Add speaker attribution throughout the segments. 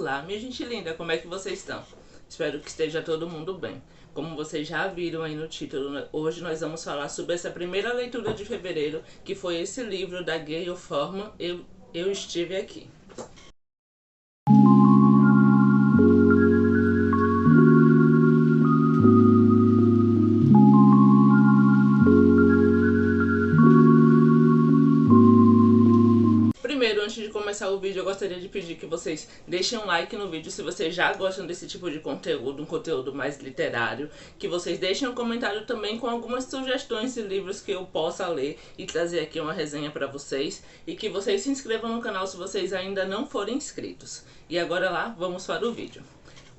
Speaker 1: Olá, minha gente linda, como é que vocês estão? Espero que esteja todo mundo bem. Como vocês já viram aí no título, hoje nós vamos falar sobre essa primeira leitura de fevereiro, que foi esse livro da Gayle Forman, Eu Estive Aqui. Primeiro, antes de começar o vídeo, eu gostaria de pedir que vocês deixem um like no vídeo se vocês já gostam desse tipo de conteúdo, um conteúdo mais literário, que vocês deixem um comentário também com algumas sugestões de livros que eu possa ler e trazer aqui uma resenha para vocês, e que vocês se inscrevam no canal se vocês ainda não forem inscritos. E agora lá, vamos para o vídeo.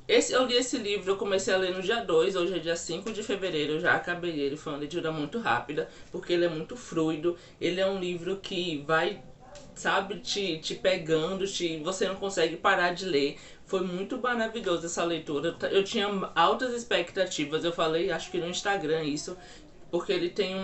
Speaker 1: Eu li esse livro, eu comecei a ler no dia 2, hoje é dia 5 de fevereiro, eu já acabei ele, foi uma leitura muito rápida, porque ele é muito fluido, ele é um livro que vai, sabe, te pegando, você não consegue parar de ler. Foi muito maravilhoso essa leitura, eu tinha altas expectativas, eu falei, acho que no Instagram isso, porque ele tem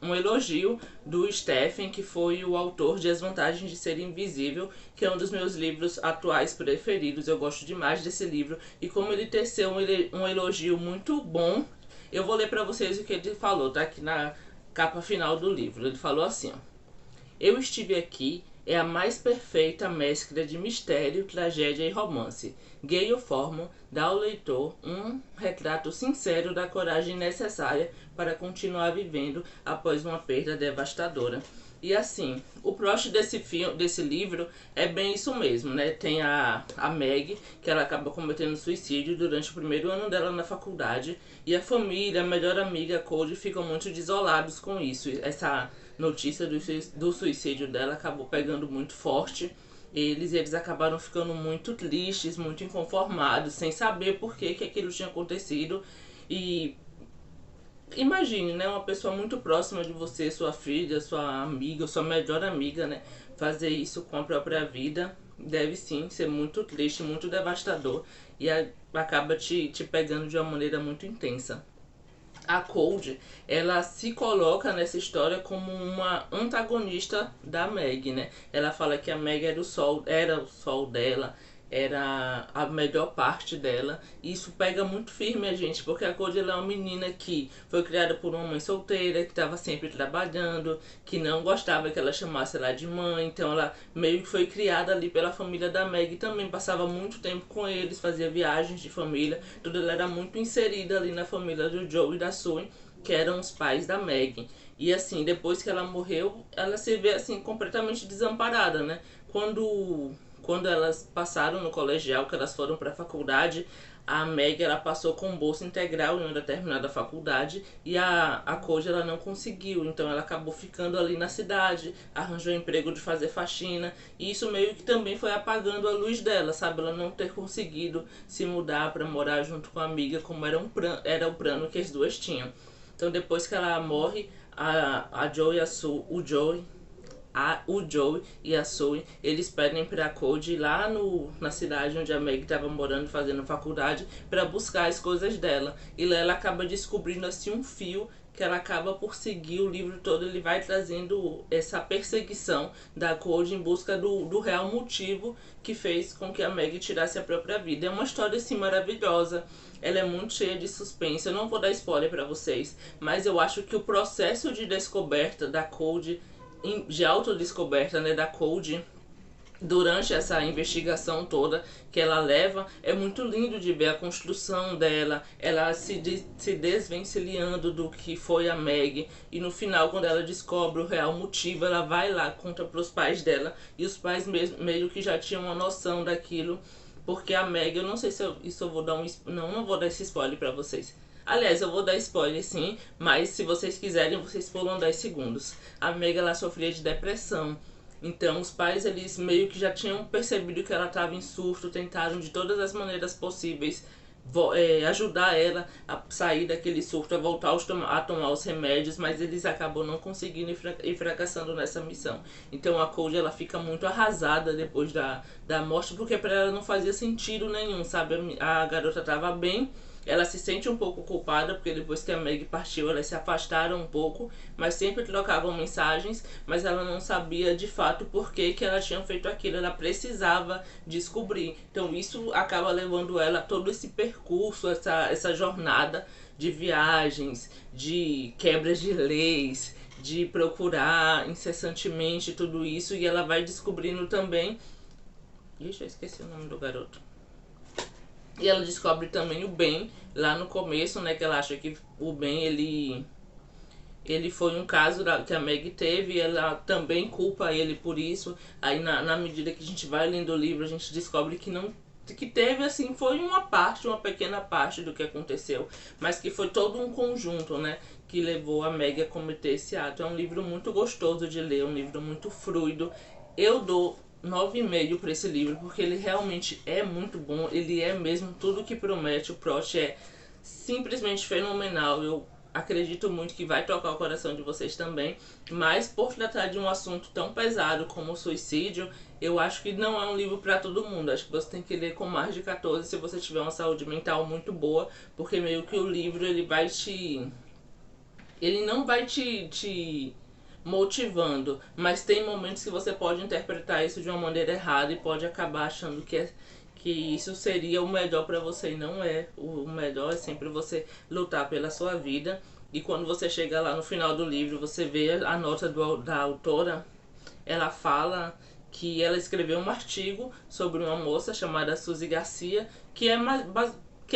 Speaker 1: um elogio do Stephen, que foi o autor de As Vantagens de Ser Invisível, que é um dos meus livros atuais preferidos. Eu gosto demais desse livro, e como ele teceu um elogio muito bom, eu vou ler pra vocês o que ele falou, tá aqui na capa final do livro. Ele falou assim, ó: Eu Estive Aqui é a mais perfeita mescla de mistério, tragédia e romance. Gayle Forman dá ao leitor um retrato sincero da coragem necessária para continuar vivendo após uma perda devastadora. E assim, o plot desse livro é bem isso mesmo, né? Tem a Meg, que ela acaba cometendo suicídio durante o primeiro ano dela na faculdade, e a família, a melhor amiga, Cody, ficam muito desolados com isso. Essa notícia do suicídio dela acabou pegando muito forte. Eles acabaram ficando muito tristes, muito inconformados, sem saber por que aquilo tinha acontecido. E imagine, né, uma pessoa muito próxima de você, sua filha, sua amiga, sua melhor amiga, né, fazer isso com a própria vida, deve sim ser muito triste, muito devastador, e acaba te pegando de uma maneira muito intensa. A Cody, ela se coloca nessa história como uma antagonista da Meg, né? Ela fala que a Meg era o sol dela, era a melhor parte dela. E isso pega muito firme a gente, porque a Cody, ela é uma menina que foi criada por uma mãe solteira, que estava sempre trabalhando, que não gostava que ela chamasse ela de mãe. Então ela meio que foi criada ali pela família da Meg, também passava muito tempo com eles, fazia viagens de família, tudo. Ela era muito inserida ali na família do Joe e da Sue, que eram os pais da Meg. E assim, depois que ela morreu, ela se vê assim completamente desamparada, né? Quando elas passaram no colegial, que elas foram para a faculdade, a Meg, ela passou com bolsa integral em uma determinada faculdade, e a Cody, ela não conseguiu. Então ela acabou ficando ali na cidade, arranjou emprego de fazer faxina, e isso meio que também foi apagando a luz dela, sabe? Ela não ter conseguido se mudar para morar junto com a amiga, como era o plano que as duas tinham. Então depois que ela morre, a Joe e a Sue, o Joe e a Sue, eles pedem pra Cody ir lá na cidade onde a Meg estava morando, fazendo faculdade, para buscar as coisas dela. E lá ela acaba descobrindo assim um fio que ela acaba por seguir. O livro todo ele vai trazendo essa perseguição da Cody em busca do real motivo que fez com que a Meg tirasse a própria vida. É uma história assim maravilhosa. Ela é muito cheia de suspense. Eu não vou dar spoiler pra vocês, mas eu acho que o processo de descoberta da Cody, de autodescoberta, né, da Cody, durante essa investigação toda que ela leva, é muito lindo de ver a construção dela, ela se desvencilhando do que foi a Meg, e no final, quando ela descobre o real motivo, ela vai lá, conta pros pais dela, e os pais meio que já tinham uma noção daquilo, porque a Meg, eu não sei se eu vou dar não vou dar esse spoiler pra vocês. Aliás, eu vou dar spoiler sim, mas se vocês quiserem, vocês pulam 10 segundos. A Meg, ela sofria de depressão. Então os pais, eles meio que já tinham percebido que ela estava em surto, tentaram de todas as maneiras possíveis ajudar ela a sair daquele surto, a voltar a tomar os remédios, mas eles acabam não conseguindo e fracassando nessa missão. Então a Cody, ela fica muito arrasada depois da morte, porque para ela não fazia sentido nenhum, sabe? A garota estava bem, Ela se sente um pouco culpada, porque depois que a Meg partiu, elas se afastaram um pouco, mas sempre trocavam mensagens, mas ela não sabia de fato por que ela tinha feito aquilo, ela precisava descobrir. Então isso acaba levando ela a todo esse percurso, essa jornada de viagens, de quebras de leis, de procurar incessantemente tudo isso, e ela vai descobrindo também... Ixi, eu esqueci o nome do garoto. E ela descobre também o Ben, lá no começo, né, que ela acha que o Ben, ele foi um caso que a Meg teve, e ela também culpa ele por isso. Aí na medida que a gente vai lendo o livro, a gente descobre que não... que teve, assim, foi uma pequena parte do que aconteceu, mas que foi todo um conjunto, né, que levou a Meg a cometer esse ato. É um livro muito gostoso de ler, um livro muito fluido. Eu dou 9,5 para esse livro, porque ele realmente é muito bom, ele é mesmo tudo que promete, o plot é simplesmente fenomenal. Eu acredito muito que vai tocar o coração de vocês também, mas por tratar de um assunto tão pesado como o suicídio, eu acho que não é um livro para todo mundo. Acho que você tem que ler com mais de 14 se você tiver uma saúde mental muito boa, porque meio que o livro ele não vai te motivando, mas tem momentos que você pode interpretar isso de uma maneira errada e pode acabar achando que isso seria o melhor para você, e não é. O melhor é sempre você lutar pela sua vida. E quando você chega lá no final do livro, você vê a nota da autora. Ela fala que ela escreveu um artigo sobre uma moça chamada Suzy Garcia, que é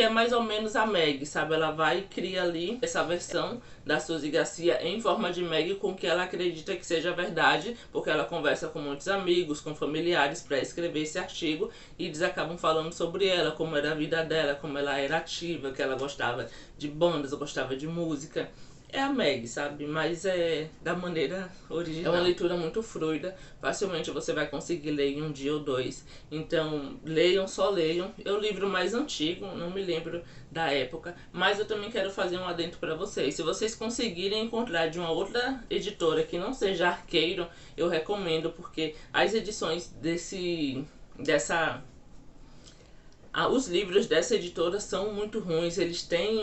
Speaker 1: mais ou menos a Meg, sabe? Ela vai e cria ali essa versão da Suzy Garcia em forma de Meg, com que ela acredita que seja verdade, porque ela conversa com muitos amigos, com familiares para escrever esse artigo, e eles acabam falando sobre ela, como era a vida dela, como ela era ativa, que ela gostava de bandas, gostava de música. É a Meg, sabe? Mas é da maneira original. É uma leitura muito fluida. Facilmente você vai conseguir ler em um dia ou dois. Então, leiam, só leiam. É o livro mais antigo, não me lembro da época. Mas eu também quero fazer um adendo para vocês. Se vocês conseguirem encontrar de uma outra editora que não seja Arqueiro, eu recomendo, porque as edições os livros dessa editora são muito ruins, eles têm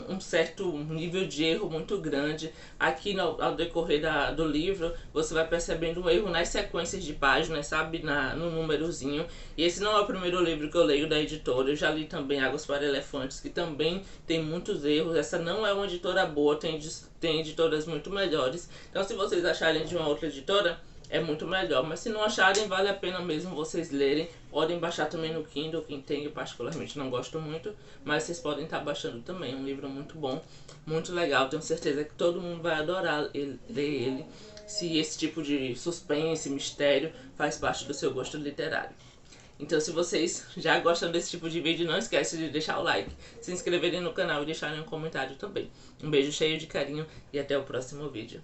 Speaker 1: um certo nível de erro muito grande. Aqui ao decorrer do livro, você vai percebendo um erro nas sequências de páginas, sabe, no númerozinho. E esse não é o primeiro livro que eu leio da editora, eu já li também Águas para Elefantes, que também tem muitos erros. Essa não é uma editora boa, tem editoras muito melhores. Então se vocês acharem de uma outra editora, é muito melhor, mas se não acharem, vale a pena mesmo vocês lerem. Podem baixar também no Kindle, quem tem, eu particularmente não gosto muito, mas vocês podem estar baixando também. É um livro muito bom, muito legal, tenho certeza que todo mundo vai adorar ler ele, se esse tipo de suspense, mistério faz parte do seu gosto literário. Então se vocês já gostam desse tipo de vídeo, não esquece de deixar o like, se inscreverem no canal e deixarem um comentário também. Um beijo cheio de carinho e até o próximo vídeo.